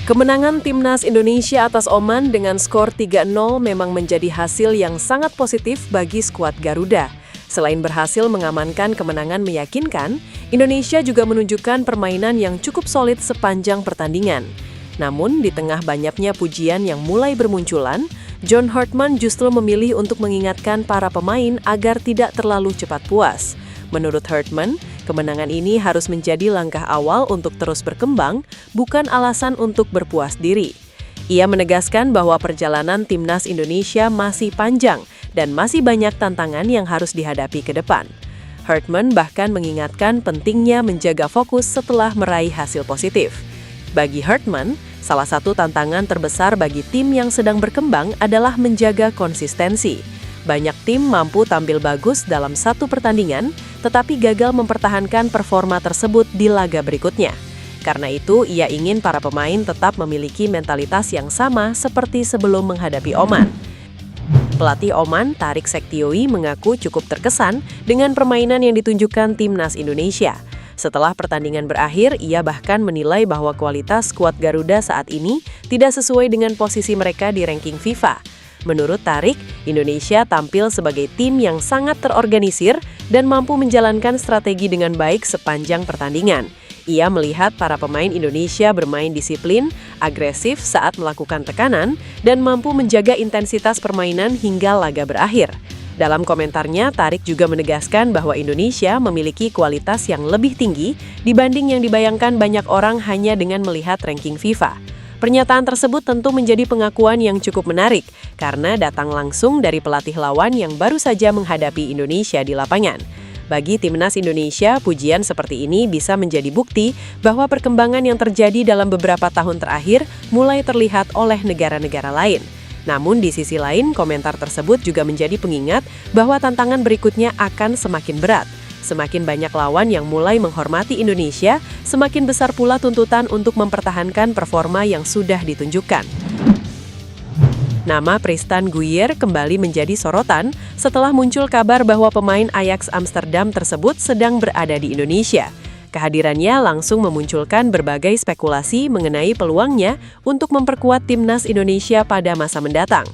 Kemenangan Timnas Indonesia atas Oman dengan skor 3-0 memang menjadi hasil yang sangat positif bagi skuad Garuda. Selain berhasil mengamankan kemenangan meyakinkan, Indonesia juga menunjukkan permainan yang cukup solid sepanjang pertandingan. Namun, di tengah banyaknya pujian yang mulai bermunculan, John Hartman justru memilih untuk mengingatkan para pemain agar tidak terlalu cepat puas. Menurut Hartman, kemenangan ini harus menjadi langkah awal untuk terus berkembang, bukan alasan untuk berpuas diri. Ia menegaskan bahwa perjalanan Timnas Indonesia masih panjang dan masih banyak tantangan yang harus dihadapi ke depan. Hartman bahkan mengingatkan pentingnya menjaga fokus setelah meraih hasil positif. Bagi Hartman, salah satu tantangan terbesar bagi tim yang sedang berkembang adalah menjaga konsistensi. Banyak tim mampu tampil bagus dalam satu pertandingan, tetapi gagal mempertahankan performa tersebut di laga berikutnya. Karena itu, ia ingin para pemain tetap memiliki mentalitas yang sama seperti sebelum menghadapi Oman. Pelatih Oman, Tarik Sektioi, mengaku cukup terkesan dengan permainan yang ditunjukkan Timnas Indonesia. Setelah pertandingan berakhir, ia bahkan menilai bahwa kualitas skuad Garuda saat ini tidak sesuai dengan posisi mereka di ranking FIFA. Menurut Tarik, Indonesia tampil sebagai tim yang sangat terorganisir dan mampu menjalankan strategi dengan baik sepanjang pertandingan. Ia melihat para pemain Indonesia bermain disiplin, agresif saat melakukan tekanan, dan mampu menjaga intensitas permainan hingga laga berakhir. Dalam komentarnya, Tarik juga menegaskan bahwa Indonesia memiliki kualitas yang lebih tinggi dibanding yang dibayangkan banyak orang hanya dengan melihat ranking FIFA. Pernyataan tersebut tentu menjadi pengakuan yang cukup menarik karena datang langsung dari pelatih lawan yang baru saja menghadapi Indonesia di lapangan. Bagi Timnas Indonesia, pujian seperti ini bisa menjadi bukti bahwa perkembangan yang terjadi dalam beberapa tahun terakhir mulai terlihat oleh negara-negara lain. Namun di sisi lain, komentar tersebut juga menjadi pengingat bahwa tantangan berikutnya akan semakin berat. Semakin banyak lawan yang mulai menghormati Indonesia, semakin besar pula tuntutan untuk mempertahankan performa yang sudah ditunjukkan. Nama Tristan Guier kembali menjadi sorotan setelah muncul kabar bahwa pemain Ajax Amsterdam tersebut sedang berada di Indonesia. Kehadirannya langsung memunculkan berbagai spekulasi mengenai peluangnya untuk memperkuat Timnas Indonesia pada masa mendatang.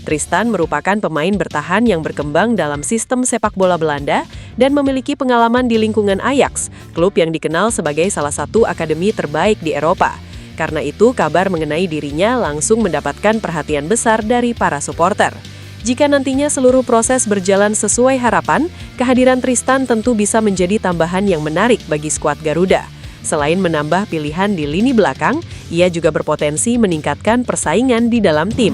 Tristan merupakan pemain bertahan yang berkembang dalam sistem sepak bola Belanda dan memiliki pengalaman di lingkungan Ajax, klub yang dikenal sebagai salah satu akademi terbaik di Eropa. Karena itu, kabar mengenai dirinya langsung mendapatkan perhatian besar dari para supporter. Jika nantinya seluruh proses berjalan sesuai harapan, kehadiran Tristan tentu bisa menjadi tambahan yang menarik bagi skuad Garuda. Selain menambah pilihan di lini belakang, ia juga berpotensi meningkatkan persaingan di dalam tim.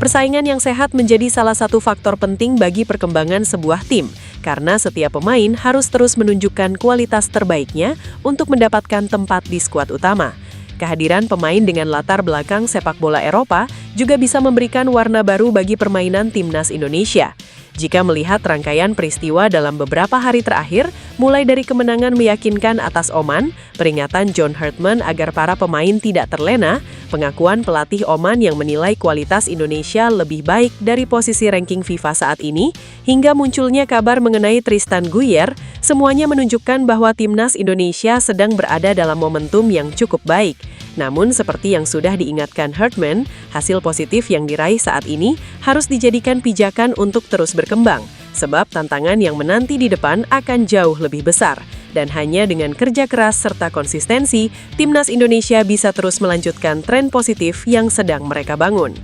Persaingan yang sehat menjadi salah satu faktor penting bagi perkembangan sebuah tim, karena setiap pemain harus terus menunjukkan kualitas terbaiknya untuk mendapatkan tempat di skuad utama. Kehadiran pemain dengan latar belakang sepak bola Eropa juga bisa memberikan warna baru bagi permainan Timnas Indonesia. Jika melihat rangkaian peristiwa dalam beberapa hari terakhir, mulai dari kemenangan meyakinkan atas Oman, peringatan John Hartman agar para pemain tidak terlena, pengakuan pelatih Oman yang menilai kualitas Indonesia lebih baik dari posisi ranking FIFA saat ini, hingga munculnya kabar mengenai Tristan Guier, semuanya menunjukkan bahwa Timnas Indonesia sedang berada dalam momentum yang cukup baik. Namun, seperti yang sudah diingatkan Hartman, hasil positif yang diraih saat ini harus dijadikan pijakan untuk terus berkembang, sebab tantangan yang menanti di depan akan jauh lebih besar. Dan hanya dengan kerja keras serta konsistensi, Timnas Indonesia bisa terus melanjutkan tren positif yang sedang mereka bangun.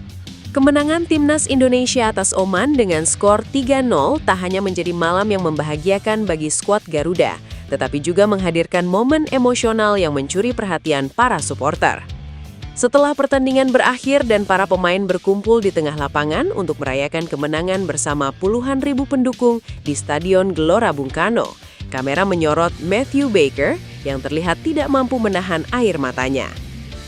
Kemenangan Timnas Indonesia atas Oman dengan skor 3-0 tak hanya menjadi malam yang membahagiakan bagi skuad Garuda, tetapi juga menghadirkan momen emosional yang mencuri perhatian para supporter. Setelah pertandingan berakhir dan para pemain berkumpul di tengah lapangan untuk merayakan kemenangan bersama puluhan ribu pendukung di Stadion Gelora Bung Karno, kamera menyorot Matthew Baker yang terlihat tidak mampu menahan air matanya.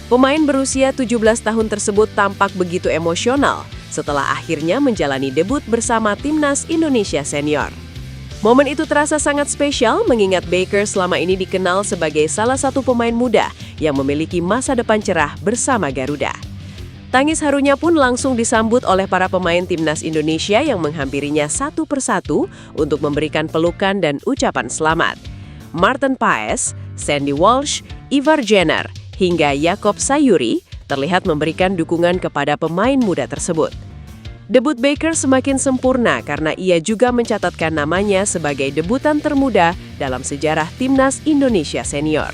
Pemain berusia 17 tahun tersebut tampak begitu emosional setelah akhirnya menjalani debut bersama Timnas Indonesia Senior. Momen itu terasa sangat spesial mengingat Baker selama ini dikenal sebagai salah satu pemain muda yang memiliki masa depan cerah bersama Garuda. Tangis harunya pun langsung disambut oleh para pemain Timnas Indonesia yang menghampirinya satu persatu untuk memberikan pelukan dan ucapan selamat. Maarten Paes, Sandy Walsh, Ivar Jenner, hingga Yakob Sayuri terlihat memberikan dukungan kepada pemain muda tersebut. Debut Baker semakin sempurna karena ia juga mencatatkan namanya sebagai debutan termuda dalam sejarah Timnas Indonesia Senior.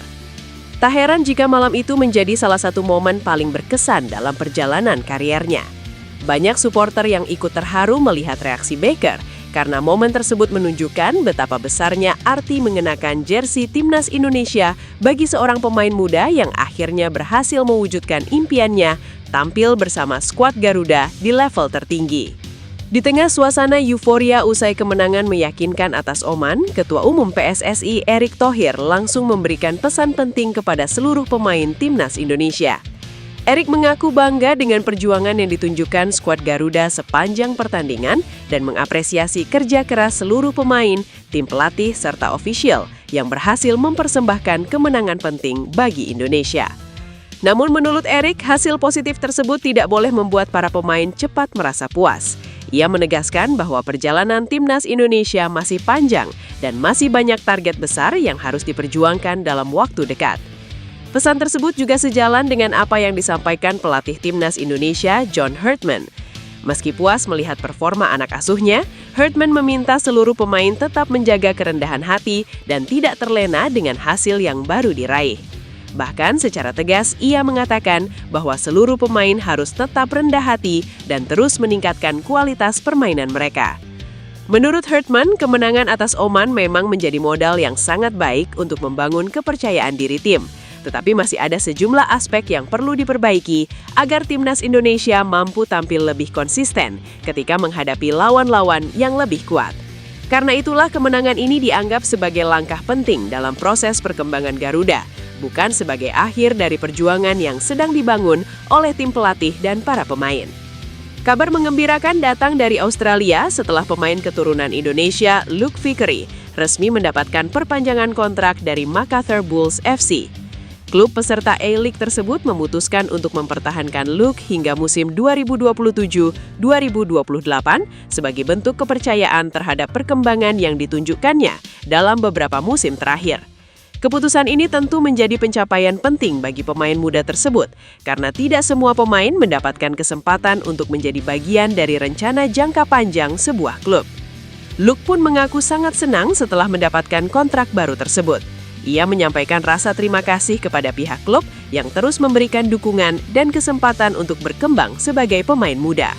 Tak heran jika malam itu menjadi salah satu momen paling berkesan dalam perjalanan kariernya. Banyak suporter yang ikut terharu melihat reaksi Baker karena momen tersebut menunjukkan betapa besarnya arti mengenakan jersey Timnas Indonesia bagi seorang pemain muda yang akhirnya berhasil mewujudkan impiannya tampil bersama skuad Garuda di level tertinggi. Di tengah suasana euforia usai kemenangan meyakinkan atas Oman, Ketua Umum PSSI Erick Thohir langsung memberikan pesan penting kepada seluruh pemain Timnas Indonesia. Erick mengaku bangga dengan perjuangan yang ditunjukkan skuad Garuda sepanjang pertandingan dan mengapresiasi kerja keras seluruh pemain, tim pelatih, serta ofisial yang berhasil mempersembahkan kemenangan penting bagi Indonesia. Namun menurut Erick, hasil positif tersebut tidak boleh membuat para pemain cepat merasa puas. Ia menegaskan bahwa perjalanan Timnas Indonesia masih panjang dan masih banyak target besar yang harus diperjuangkan dalam waktu dekat. Pesan tersebut juga sejalan dengan apa yang disampaikan pelatih Timnas Indonesia, John Herdman. Meski puas melihat performa anak asuhnya, Herdman meminta seluruh pemain tetap menjaga kerendahan hati dan tidak terlena dengan hasil yang baru diraih. Bahkan secara tegas ia mengatakan bahwa seluruh pemain harus tetap rendah hati dan terus meningkatkan kualitas permainan mereka. Menurut Herdman, kemenangan atas Oman memang menjadi modal yang sangat baik untuk membangun kepercayaan diri tim. Tetapi masih ada sejumlah aspek yang perlu diperbaiki agar Timnas Indonesia mampu tampil lebih konsisten ketika menghadapi lawan-lawan yang lebih kuat. Karena itulah kemenangan ini dianggap sebagai langkah penting dalam proses perkembangan Garuda, bukan sebagai akhir dari perjuangan yang sedang dibangun oleh tim pelatih dan para pemain. Kabar mengembirakan datang dari Australia setelah pemain keturunan Indonesia, Luke Vickery, resmi mendapatkan perpanjangan kontrak dari Macarthur Bulls FC. Klub peserta A-League tersebut memutuskan untuk mempertahankan Luke hingga musim 2027-2028 sebagai bentuk kepercayaan terhadap perkembangan yang ditunjukkannya dalam beberapa musim terakhir. Keputusan ini tentu menjadi pencapaian penting bagi pemain muda tersebut, karena tidak semua pemain mendapatkan kesempatan untuk menjadi bagian dari rencana jangka panjang sebuah klub. Luke pun mengaku sangat senang setelah mendapatkan kontrak baru tersebut. Ia menyampaikan rasa terima kasih kepada pihak klub yang terus memberikan dukungan dan kesempatan untuk berkembang sebagai pemain muda.